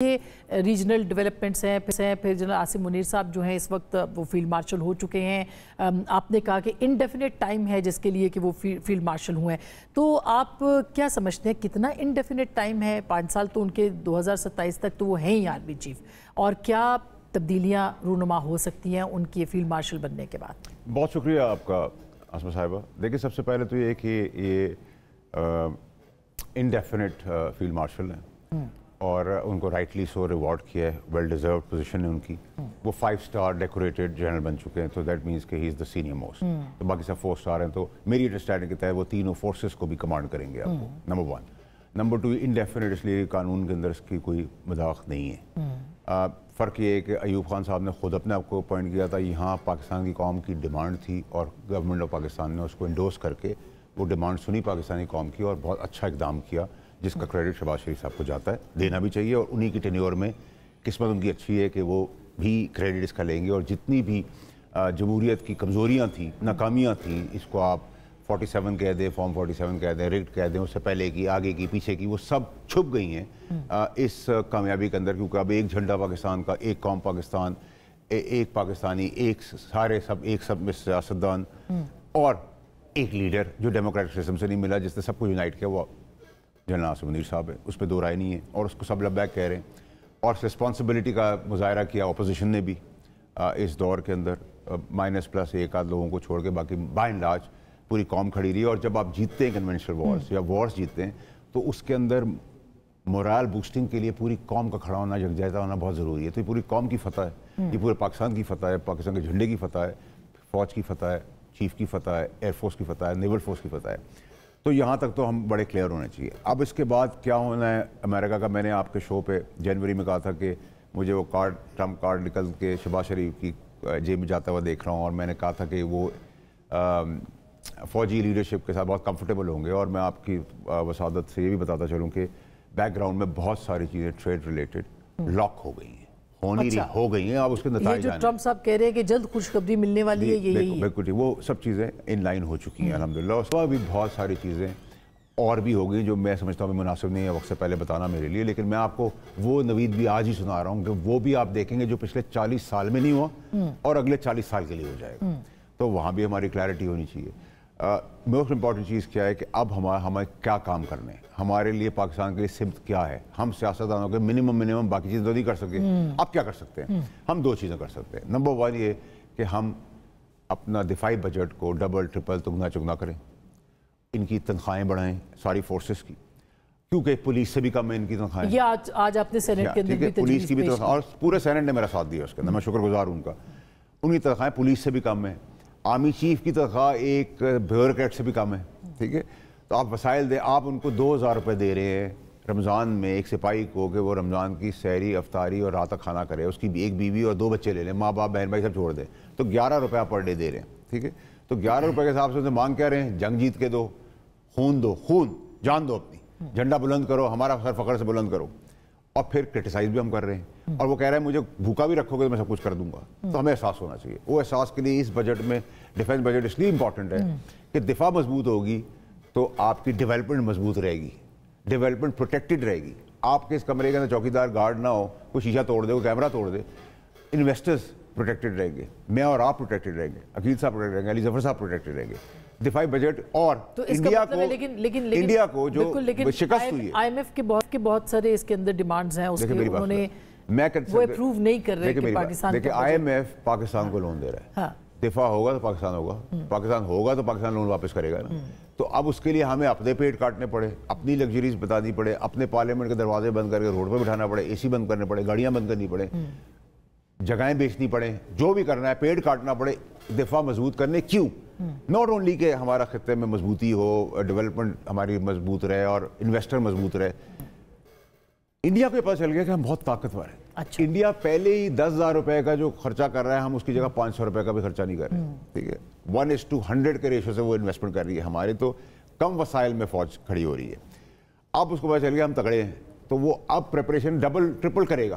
یہ regional developments ہیں پھر جنرل عاصم منیر صاحب جو ہیں اس وقت وہ فیلڈ مارشل ہو چکے ہیں. آپ نے کہا کہ انڈیفینٹ ٹائم ہے جس کے لیے کہ وہ فیلڈ مارشل ہوئے ہیں, تو آپ کیا سمجھتے ہیں کتنا انڈیفینٹ ٹائم ہے؟ 5 سال تو ان کے 2027 تک تو وہ ہیں ہی آرمی چیف, اور کیا تبدیلیاں رونما ہو سکتی ہیں ان کی فیلڈ مارشل بننے کے بعد؟ بہت شکریہ آپ کا عاصمہ صاحبہ. دیکھیں سب سے پہلے تو یہ کہ یہ انڈیفینٹ فیلڈ مارشل ہیں اور ان کو رائٹلی سو ریوارڈ کیا ہے, ویل ڈیزروڈ پوزیشن ہے ان کی. وہ 5 اسٹار ڈیکوریٹڈ جنرل بن چکے ہیں, تو دیٹ مینس کہ ہی از دا سینئر موسٹ. تو باقی سب 4 اسٹار ہیں, تو میری انڈرسٹینڈنگ کے تحت وہ تینوں فورسز کو بھی کمانڈ کریں گے آپ کو. نمبر 1. نمبر 2, انڈیفینٹ اس لیے قانون کے اندر اس کی کوئی مذاق نہیں ہے. فرق یہ ہے کہ ایوب خان صاحب نے خود اپنے آپ کو اپوائنٹ کیا تھا, یہاں پاکستان کی قوم کی ڈیمانڈ تھی اور گورنمنٹ آف پاکستان نے اس کو انڈورس کر کے وہ ڈیمانڈ سنی پاکستانی قوم کی اور بہت اچھا اقدام کیا, جس کا کریڈٹ شہباز شریف صاحب کو جاتا ہے, دینا بھی چاہیے. اور انہی کی ٹینیور میں قسمت ان کی اچھی ہے کہ وہ بھی کریڈٹ اس کا لیں گے, اور جتنی بھی جمہوریت کی کمزوریاں تھیں, ناکامیاں تھیں, اس کو آپ 47 کہہ دیں, فارم 47 کہہ دیں, ریگڈ کہہ دیں, اس سے پہلے کی, آگے کی, پیچھے کی, وہ سب چھپ گئی ہیں اس کامیابی کے اندر. کیونکہ اب ایک جھنڈا پاکستان کا, ایک قوم پاکستان, ایک پاکستانی, ایک سارے سب ایک سب میں سیاستدان, اور ایک لیڈر جو ڈیموکریٹک سسٹم سے نہیں ملا, جس نے سب کو یونائٹ کیا, وہ جنرل عاصم منیر صاحب ہے. اس پہ دو رائے نہیں ہے, اور اس کو سب لبیک کہہ رہے ہیں. اور رسپانسبلٹی کا مظاہرہ کیا اپوزیشن نے بھی اس دور کے اندر, مائنس پلس ایک آدھ لوگوں کو چھوڑ کے, باقی بائی اینڈ لارج پوری قوم کھڑی رہی ہے. اور جب آپ جیتتے ہیں کنونشنل وارز یا وارز جیتتے ہیں, تو اس کے اندر مورال بوسٹنگ کے لیے پوری قوم کا کھڑا ہونا, یکجہتا ہونا بہت ضروری ہے. تو یہ پوری قوم کی فتح ہے, یہ پورے پاکستان کی فتح ہے, پاکستان کے جھنڈے کی فتح ہے, فوج کی فتح ہے, چیف کی فتح ہے, ایئر فورس کی فتح ہے, نیول فورس کی فتح ہے. تو یہاں تک تو ہم بڑے کلیئر ہونے چاہیے. اب اس کے بعد کیا ہونا ہے امریکہ کا, میں نے آپ کے شو پہ جنوری میں کہا تھا کہ مجھے وہ کارڈ, ٹرمپ کارڈ نکل کے شہباز شریف کی جیب میں جاتا ہوا دیکھ رہا ہوں, اور میں نے کہا تھا کہ وہ فوجی لیڈرشپ کے ساتھ بہت کمفرٹیبل ہوں گے. اور میں آپ کی وسادت سے یہ بھی بتاتا چلوں کہ بیک گراؤنڈ میں بہت ساری چیزیں ٹریڈ ریلیٹڈ لاک ہو گئی ہیں, ہو گئی ہیں. اب اس کے نتائج جو ٹرمپ صاحب کہہ رہے ہیں کہ جلد خوشخبری ملنے والی ہے, یہی بالکل وہ سب چیزیں ان لائن ہو چکی ہیں الحمدللہ. اس کے بھی بہت ساری چیزیں اور بھی ہو گئی جو میں سمجھتا ہوں مناسب نہیں ہے وقت سے پہلے بتانا میرے لیے. لیکن میں آپ کو وہ نوید بھی آج ہی سنا رہا ہوں کہ وہ بھی آپ دیکھیں گے جو پچھلے 40 سال میں نہیں ہوا اور اگلے 40 سال کے لیے ہو جائے گا. تو وہاں بھی ہماری کلیئرٹی ہونی چاہیے. موسٹ امپورٹنٹ چیز کیا ہے کہ اب ہمیں کیا کام کرنے ہیں, ہمارے لیے پاکستان کے لیے سمت کیا ہے. ہم سیاستدانوں کے منیمم باقی چیزیں تو نہیں کر سکتے. اب کیا کر سکتے ہیں؟ ہم 2 چیزیں کر سکتے ہیں. نمبر 1 یہ کہ ہم اپنا دفاعی بجٹ کو ڈبل ٹرپل تگنا چگنا کریں, ان کی تنخواہیں بڑھائیں ساری فورسز کی, کیونکہ پولیس سے بھی کم ہے ان کی تنخواہیں. یہ آج آپ نے سینٹ کے اندر بھی پولیس کی بھی تنخواہ, اور پورے سینٹ نے میرا ساتھ دیا اس کے اندر, میں شکر گزار ہوں ان کا. ان کی تنخواہیں پولیس سے بھی کم ہے. آرمی چیف کی تنخواہ ایک بیوروکریٹ سے بھی کم ہے. ٹھیک ہے, تو آپ وسائل دیں. آپ ان کو 2000 روپے دے رہے ہیں رمضان میں ایک سپاہی کو کہ وہ رمضان کی سحری, افطاری اور رات کا کھانا کرے, اس کی ایک بیوی اور 2 بچے لے لیں, ماں باپ بہن بھائی سب چھوڑ دیں, تو 11 روپے پر ڈے دے رہے ہیں. ٹھیک ہے, تو 11 روپے کے حساب سے مانگ کیا رہے ہیں, جنگ جیت کے دو, خون دو, جان دو, اپنی جھنڈا بلند کرو, ہمارا سر فخر سے بلند کرو. اور پھر کرٹیسائز بھی ہم کر رہے ہیں, اور وہ کہہ رہے ہیں مجھے بھوکا بھی رکھو گے تو میں سب کچھ کر دوں گا. تو ہمیں احساس ہونا چاہیے. وہ احساس کے لیے اس بجٹ میں ڈیفنس بجٹ اس لیے امپورٹنٹ ہے کہ دفاع مضبوط ہوگی تو آپ کی ڈیولپمنٹ مضبوط رہے گی, ڈیولپمنٹ پروٹیکٹڈ رہے گی. آپ کے اس کمرے کے اندر چوکیدار گارڈ نہ ہو, کوئی شیشہ توڑ دے, کوئی کیمرہ توڑ دے, انویسٹرز پروٹیکٹڈ رہیں گے, میں اور آپ پروٹیکٹڈ رہیں گے, عقیل صاحب پروٹیکٹڈ رہیں گے, علی ظفر صاحب پروٹیکٹڈ رہیں گے. دفاعی بجٹ اور انڈیا کو جو شکست ہوئی ہے, آئی ایم ایف کے بہت سارے اس کے اندر ڈیمانڈز ہیں, اس کے انہوں نے وہ اپروو نہیں کر رہے کہ پاکستان. دیکھیں آئی ایم ایف پاکستان کو لون دے رہا ہے, دفاع ہوگا تو پاکستان ہوگا, پاکستان ہوگا تو پاکستان لون واپس کرے گا نا. تو اب اس کے لیے ہمیں اپنے پیٹ کاٹنے پڑے, اپنی لگژریز بتانی پڑے, اپنے پارلیمنٹ کے دروازے بند کر کے روڈ پہ بٹھانا پڑے, اے سی بند کرنے پڑے, گاڑیاں بند کرنی پڑے, جگہیں بیچنی پڑیں, جو بھی کرنا ہے, پیٹ کاٹنا پڑے دفاع مضبوط کرنے. کیوں؟ ناٹ اونلی کہ ہمارا خطے میں مضبوطی ہو, ڈیولپمنٹ ہماری مضبوط رہے اور انویسٹر مضبوط رہے. انڈیا کو پتہ چل گیا کہ ہم بہت طاقتور ہیں. انڈیا پہلے ہی 10,000 روپے کا جو خرچہ کر رہا ہے, ہم اس کی جگہ 500 روپے کا بھی خرچہ نہیں کر رہے. ٹھیک ہے, 1:100 کے ریشو سے وہ انویسٹمنٹ کر رہی ہے. ہمارے تو کم وسائل میں فوج کھڑی ہو رہی ہے. اب اس کو پتہ چل گیا ہم تگڑے ہیں, تو وہ اب پریپریشن ڈبل ٹرپل کرے گا.